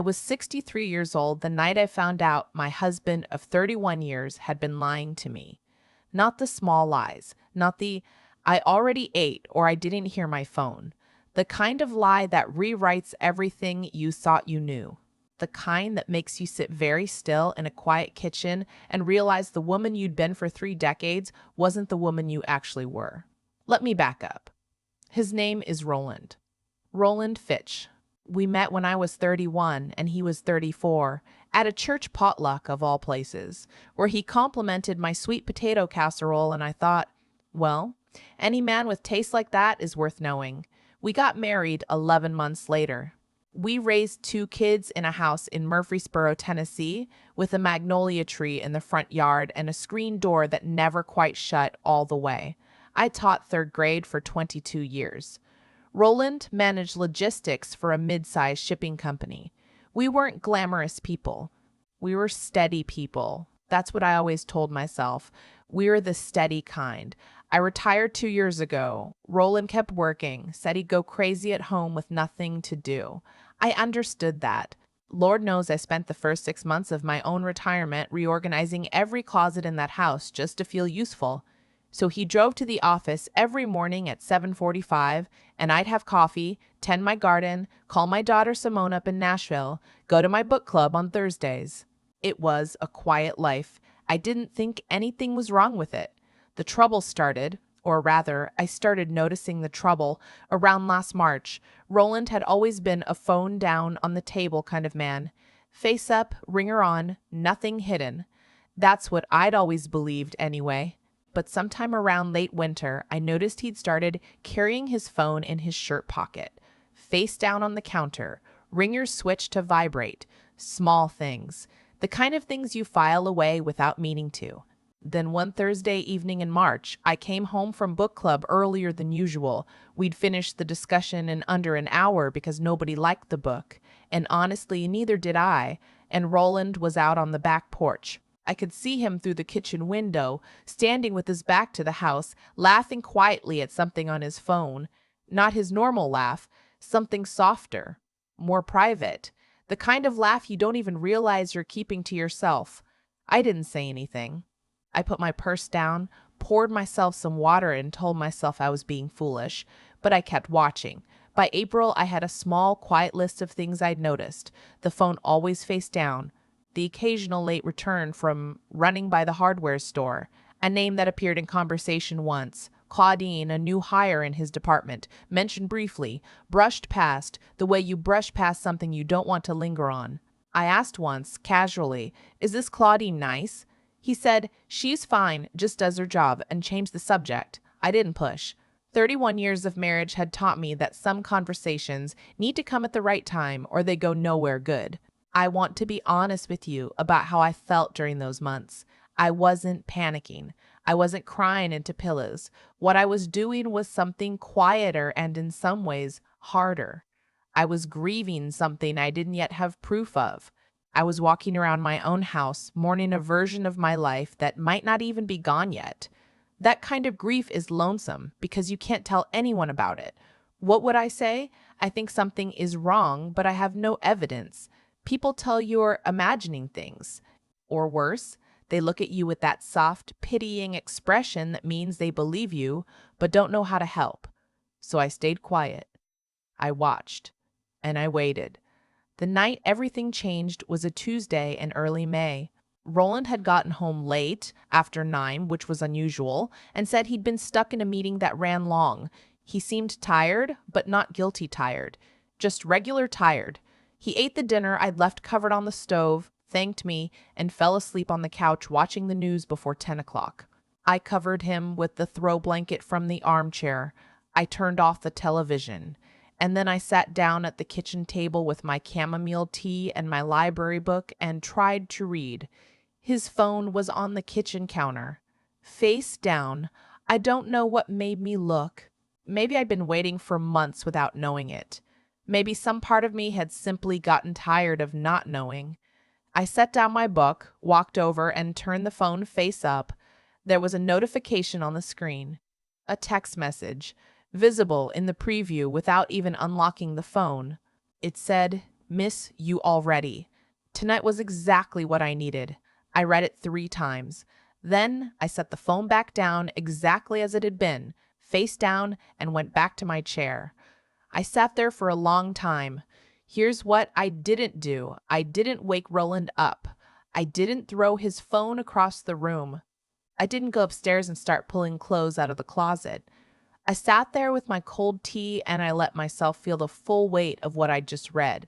I was 63 years old the night I found out my husband of 31 years had been lying to me. Not the small lies, not the "I already ate" or "I didn't hear my phone." The kind of lie that rewrites everything you thought you knew. The kind that makes you sit very still in a quiet kitchen and realize the woman you'd been for 3 decades wasn't the woman you actually were. Let me back up. His name is Roland. Roland Fitch. We met when I was 31 and he was 34, at a church potluck of all places, where he complimented my sweet potato casserole, and I thought, well, any man with taste like that is worth knowing. We got married 11 months later. We raised 2 kids in a house in Murfreesboro, Tennessee, with a magnolia tree in the front yard and a screen door that never quite shut all the way. I taught 3rd grade for 22 years. Roland managed logistics for a mid-sized shipping company. We weren't glamorous people. We were steady people. That's what I always told myself. We were the steady kind. I retired 2 years ago. Roland kept working, said he'd go crazy at home with nothing to do. I understood that. Lord knows I spent the first 6 months of my own retirement reorganizing every closet in that house just to feel useful. So he drove to the office every morning at 7:45, and I'd have coffee, tend my garden, call my daughter Simone up in Nashville, go to my book club on Thursdays. It was a quiet life. I didn't think anything was wrong with it. The trouble started, or rather, I started noticing the trouble around last March. Roland had always been a phone down on the table kind of man. Face up, ringer on, nothing hidden. That's what I'd always believed anyway. But sometime around late winter, I noticed he'd started carrying his phone in his shirt pocket, face down on the counter, ringer switched to vibrate, small things, the kind of things you file away without meaning to. Then one Thursday evening in March, I came home from book club earlier than usual. We'd finished the discussion in under an hour because nobody liked the book, and honestly, neither did I, and Roland was out on the back porch. I could see him through the kitchen window, standing with his back to the house, laughing quietly at something on his phone. Not his normal laugh, something softer, more private, the kind of laugh you don't even realize you're keeping to yourself. I didn't say anything. I put my purse down, poured myself some water, and told myself I was being foolish, but I kept watching. By April, I had a small, quiet list of things I'd noticed. The phone always face down. The occasional late return from running by the hardware store, a name that appeared in conversation once, Claudine, a new hire in his department, mentioned briefly, brushed past, the way you brush past something you don't want to linger on. I asked once, casually, "Is this Claudine nice?" He said, "She's fine, just does her job," and changed the subject. I didn't push. 31 years of marriage had taught me that some conversations need to come at the right time or they go nowhere good. I want to be honest with you about how I felt during those months. I wasn't panicking. I wasn't crying into pillows. What I was doing was something quieter and in some ways harder. I was grieving something I didn't yet have proof of. I was walking around my own house, mourning a version of my life that might not even be gone yet. That kind of grief is lonesome because you can't tell anyone about it. What would I say? I think something is wrong, but I have no evidence. People tell you're imagining things. Or worse, they look at you with that soft, pitying expression that means they believe you, but don't know how to help. So I stayed quiet. I watched. And I waited. The night everything changed was a Tuesday in early May. Roland had gotten home late, after 9, which was unusual, and said he'd been stuck in a meeting that ran long. He seemed tired, but not guilty tired. Just regular tired. He ate the dinner I'd left covered on the stove, thanked me, and fell asleep on the couch watching the news before 10 o'clock. I covered him with the throw blanket from the armchair. I turned off the television. And then I sat down at the kitchen table with my chamomile tea and my library book and tried to read. His phone was on the kitchen counter. Face down. I don't know what made me look. Maybe I'd been waiting for months without knowing it. Maybe some part of me had simply gotten tired of not knowing. I set down my book, walked over, and turned the phone face up. There was a notification on the screen. A text message, visible in the preview without even unlocking the phone. It said, Miss you already. Tonight was exactly what I needed. I read it 3 times. Then I set the phone back down exactly as it had been, face down, and went back to my chair. I sat there for a long time. Here's what I didn't do. I didn't wake Roland up. I didn't throw his phone across the room. I didn't go upstairs and start pulling clothes out of the closet. I sat there with my cold tea and I let myself feel the full weight of what I'd just read.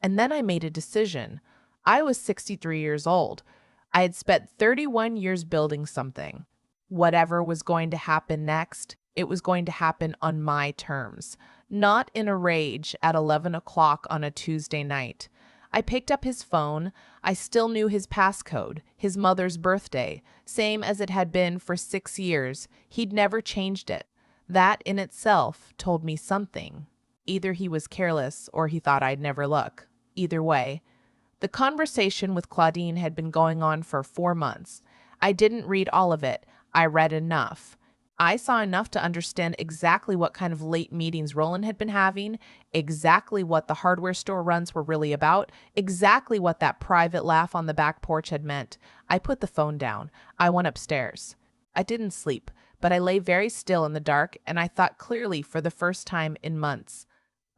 And then I made a decision. I was 63 years old. I had spent 31 years building something. Whatever was going to happen next, it was going to happen on my terms, not in a rage at 11 o'clock on a Tuesday night. I picked up his phone. I still knew his passcode, his mother's birthday, same as it had been for 6 years. He'd never changed it. That in itself told me something. Either he was careless or he thought I'd never look. Either way. The conversation with Claudine had been going on for 4 months. I didn't read all of it. I read enough. I saw enough to understand exactly what kind of late meetings Roland had been having, exactly what the hardware store runs were really about, exactly what that private laugh on the back porch had meant. I put the phone down. I went upstairs. I didn't sleep, but I lay very still in the dark, and I thought clearly for the first time in months.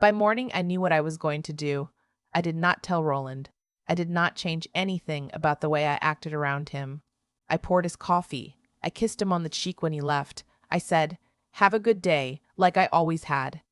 By morning, I knew what I was going to do. I did not tell Roland. I did not change anything about the way I acted around him. I poured his coffee. I kissed him on the cheek when he left. I said, "Have a good day," like I always had.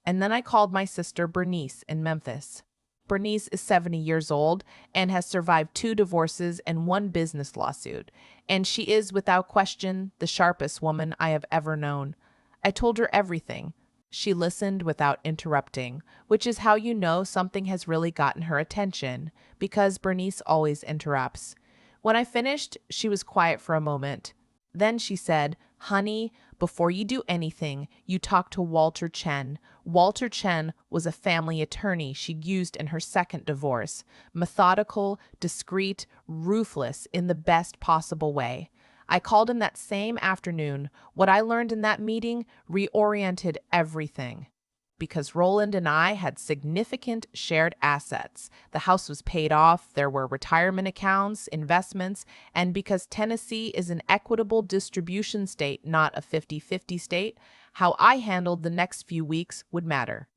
And then I called my sister Bernice in Memphis. Bernice is 70 years old and has survived 2 divorces and 1 business lawsuit, and she is, without question, the sharpest woman I have ever known. I told her everything. She listened without interrupting, which is how you know something has really gotten her attention, because Bernice always interrupts. When I finished, she was quiet for a moment. Then she said, "Honey, before you do anything, you talk to Walter Chen. Walter Chen was a family attorney she'd used in her second divorce. Methodical, discreet, ruthless in the best possible way. I called him that same afternoon. What I learned in that meeting reoriented everything. Because Roland and I had significant shared assets. The house was paid off, there were retirement accounts, investments, and because Tennessee is an equitable distribution state, not a 50-50 state, how I handled the next few weeks would matter.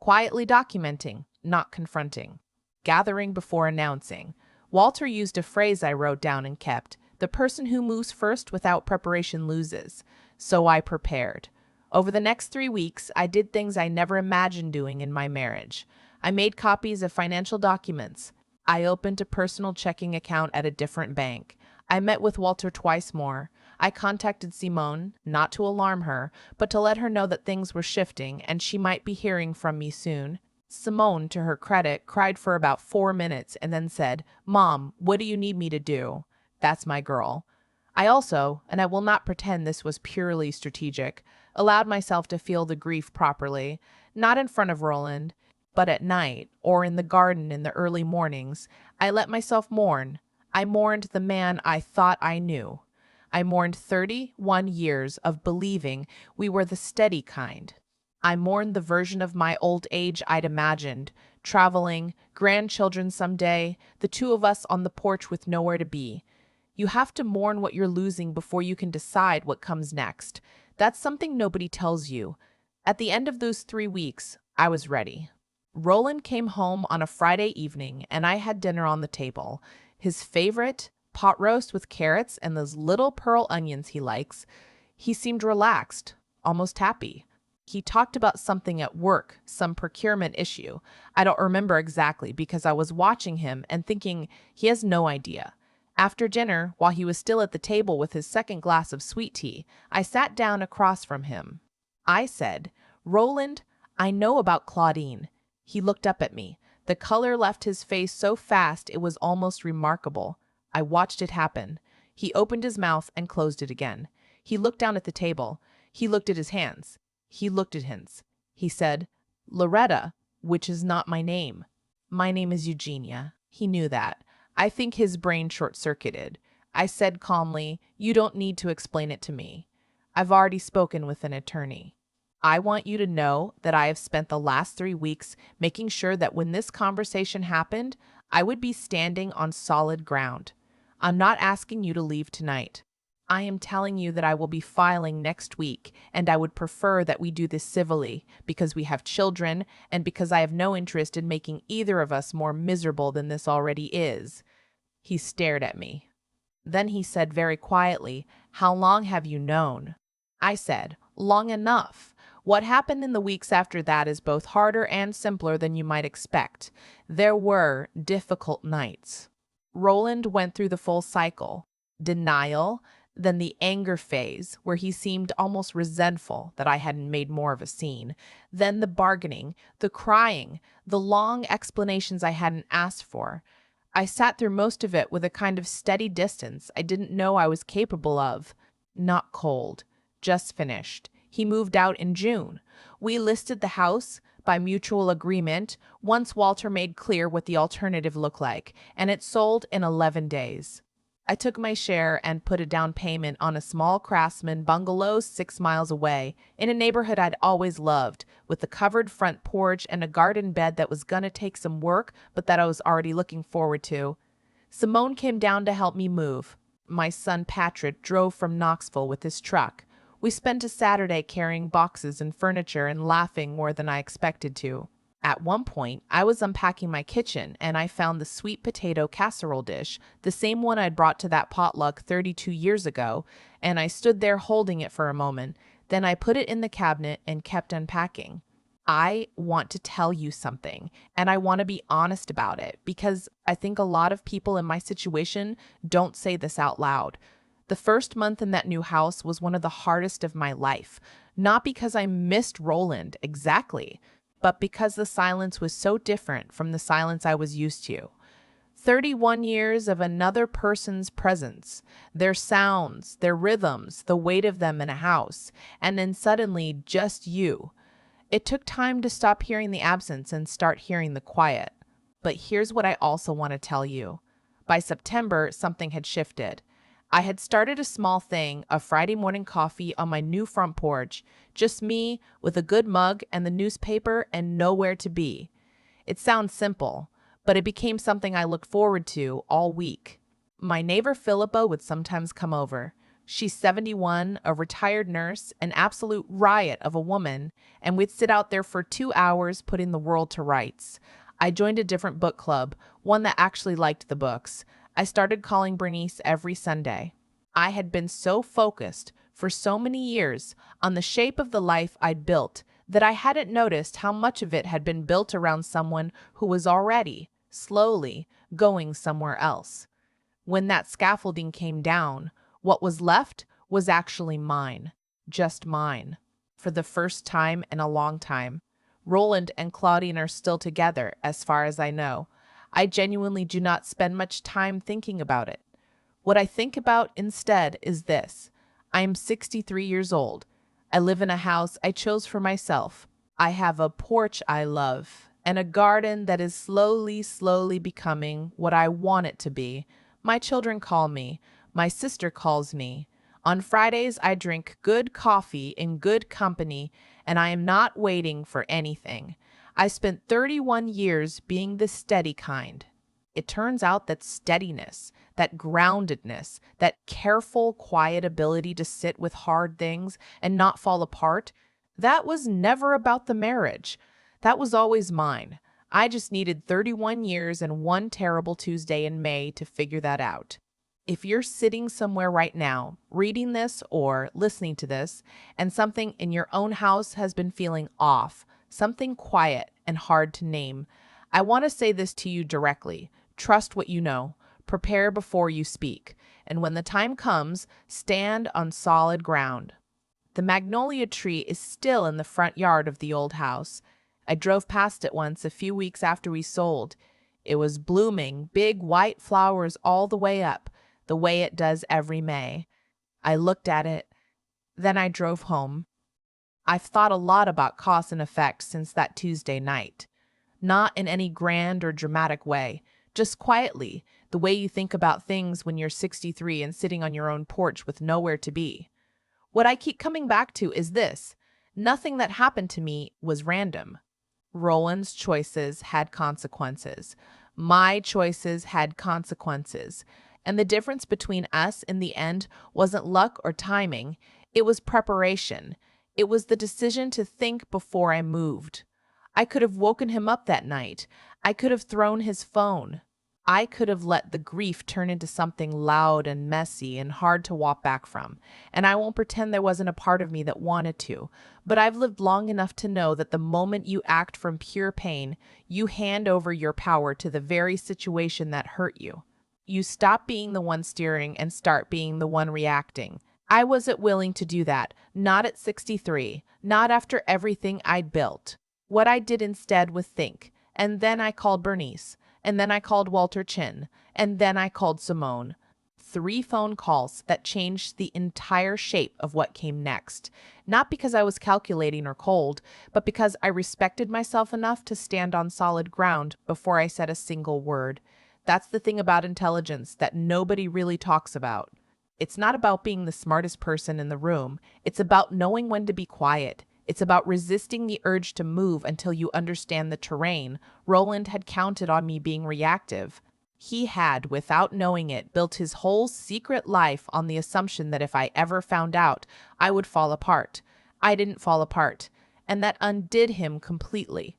Quietly documenting, not confronting. Gathering before announcing. Walter used a phrase I wrote down and kept. The person who moves first without preparation loses. So I prepared. Over the next 3 weeks, I did things I never imagined doing in my marriage. I made copies of financial documents. I opened a personal checking account at a different bank. I met with Walter twice more. I contacted Simone, not to alarm her, but to let her know that things were shifting and she might be hearing from me soon. Simone, to her credit, cried for about 4 minutes and then said, "Mom, what do you need me to do?" That's my girl. I also, and I will not pretend this was purely strategic, allowed myself to feel the grief properly, not in front of Roland, but at night or in the garden in the early mornings. I let myself mourn. I mourned the man I thought I knew. I mourned 31 years of believing we were the steady kind. I mourned the version of my old age I'd imagined, traveling, grandchildren someday, the 2 of us on the porch with nowhere to be. You have to mourn what you're losing before you can decide what comes next. That's something nobody tells you. At the end of those 3 weeks, I was ready. Roland came home on a Friday evening, and I had dinner on the table. His favorite, pot roast with carrots and those little pearl onions he likes. He seemed relaxed, almost happy. He talked about something at work, some procurement issue. I don't remember exactly because I was watching him and thinking he has no idea. After dinner, while he was still at the table with his second glass of sweet tea, I sat down across from him. I said, "Roland, I know about Claudine." He looked up at me. The color left his face so fast it was almost remarkable. I watched it happen. He opened his mouth and closed it again. He looked down at the table. He looked at his hands. He looked at his. He said, "Loretta, which is not my name. My name is Eugenia." He knew that. I think his brain short-circuited. I said calmly, "You don't need to explain it to me. I've already spoken with an attorney." I want you to know that I have spent the last 3 weeks making sure that when this conversation happened, I would be standing on solid ground. I'm not asking you to leave tonight. I am telling you that I will be filing next week, and I would prefer that we do this civilly because we have children and because I have no interest in making either of us more miserable than this already is. He stared at me. Then he said very quietly, "How long have you known?" I said, "Long enough." What happened in the weeks after that is both harder and simpler than you might expect. There were difficult nights. Roland went through the full cycle: denial, then the anger phase, where he seemed almost resentful that I hadn't made more of a scene, then the bargaining, the crying, the long explanations I hadn't asked for. I sat through most of it with a kind of steady distance I didn't know I was capable of. Not cold, just finished. He moved out in June. We listed the house by mutual agreement once Walter made clear what the alternative looked like, and it sold in 11 days. I took my share and put a down payment on a small craftsman bungalow 6 miles away, in a neighborhood I'd always loved, with a covered front porch and a garden bed that was gonna take some work, but that I was already looking forward to. Simone came down to help me move. My son Patrick drove from Knoxville with his truck. We spent a Saturday carrying boxes and furniture and laughing more than I expected to. At one point, I was unpacking my kitchen and I found the sweet potato casserole dish, the same one I'd brought to that potluck 32 years ago, and I stood there holding it for a moment. Then I put it in the cabinet and kept unpacking. I want to tell you something, and I want to be honest about it because I think a lot of people in my situation don't say this out loud. The first month in that new house was one of the hardest of my life, not because I missed Roland exactly, but because the silence was so different from the silence I was used to. 31 years of another person's presence, their sounds, their rhythms, the weight of them in a house, and then suddenly just you. It took time to stop hearing the absence and start hearing the quiet. But here's what I also want to tell you. By September, something had shifted. I had started a small thing, a Friday morning coffee on my new front porch, just me with a good mug and the newspaper and nowhere to be. It sounds simple, but it became something I looked forward to all week. My neighbor Philippa would sometimes come over. She's 71, a retired nurse, an absolute riot of a woman, and we'd sit out there for 2 hours putting the world to rights. I joined a different book club, one that actually liked the books. I started calling Bernice every Sunday. I had been so focused for so many years on the shape of the life I'd built that I hadn't noticed how much of it had been built around someone who was already, slowly, going somewhere else. When that scaffolding came down, what was left was actually mine, just mine. For the first time in a long time. Roland and Claudine are still together, as far as I know. I genuinely do not spend much time thinking about it. What I think about instead is this. I am 63 years old. I live in a house I chose for myself. I have a porch I love, and a garden that is slowly becoming what I want it to be. My children call me. My sister calls me. On Fridays, I drink good coffee in good company, and I am not waiting for anything. I spent 31 years being the steady kind. It turns out that steadiness, that groundedness, that careful, quiet ability to sit with hard things and not fall apart, that was never about the marriage. That was always mine. I just needed 31 years and one terrible Tuesday in May to figure that out. If you're sitting somewhere right now, reading this or listening to this, and something in your own house has been feeling off, something quiet and hard to name, I want to say this to you directly. Trust what you know. Prepare before you speak. And when the time comes, stand on solid ground. The magnolia tree is still in the front yard of the old house. I drove past it once a few weeks after we sold. It was blooming, big white flowers all the way up, the way it does every May. I looked at it. Then I drove home. I've thought a lot about cause and effect since that Tuesday night. Not in any grand or dramatic way, just quietly, the way you think about things when you're 63 and sitting on your own porch with nowhere to be. What I keep coming back to is this. Nothing that happened to me was random. Roland's choices had consequences. My choices had consequences. And the difference between us in the end wasn't luck or timing, it was preparation. It was the decision to think before I moved. I could have woken him up that night. I could have thrown his phone. I could have let the grief turn into something loud and messy and hard to walk back from. And I won't pretend there wasn't a part of me that wanted to. But I've lived long enough to know that the moment you act from pure pain, you hand over your power to the very situation that hurt you. You stop being the one steering and start being the one reacting. I wasn't willing to do that, not at 63, not after everything I'd built. What I did instead was think, and then I called Bernice, and then I called Walter Chin, and then I called Simone. 3 phone calls that changed the entire shape of what came next. Not because I was calculating or cold, but because I respected myself enough to stand on solid ground before I said a single word. That's the thing about intelligence that nobody really talks about. It's not about being the smartest person in the room. It's about knowing when to be quiet. It's about resisting the urge to move until you understand the terrain. Roland had counted on me being reactive. He had, without knowing it, built his whole secret life on the assumption that if I ever found out, I would fall apart. I didn't fall apart, and that undid him completely.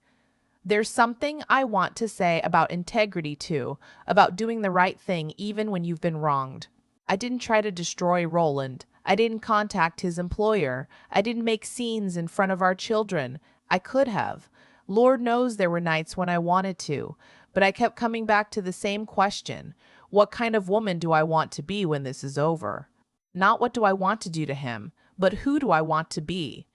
There's something I want to say about integrity, too, about doing the right thing even when you've been wronged. I didn't try to destroy Roland. I didn't contact his employer. I didn't make scenes in front of our children. I could have. Lord knows there were nights when I wanted to, but I kept coming back to the same question. What kind of woman do I want to be when this is over? Not what do I want to do to him, but who do I want to be?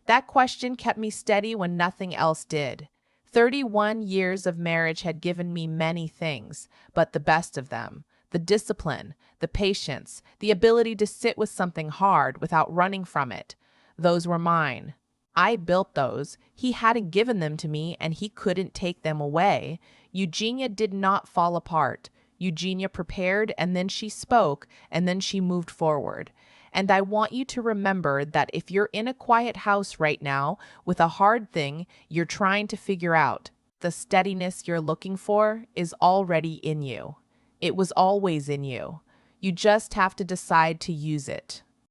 That question kept me steady when nothing else did. 31 years of marriage had given me many things, but the best of them, the discipline, the patience, the ability to sit with something hard without running from it, those were mine. I built those. He hadn't given them to me, and he couldn't take them away. Eugenia did not fall apart. Eugenia prepared, and then she spoke, and then she moved forward. And I want you to remember that if you're in a quiet house right now with a hard thing you're trying to figure out, the steadiness you're looking for is already in you. It was always in you. You just have to decide to use it.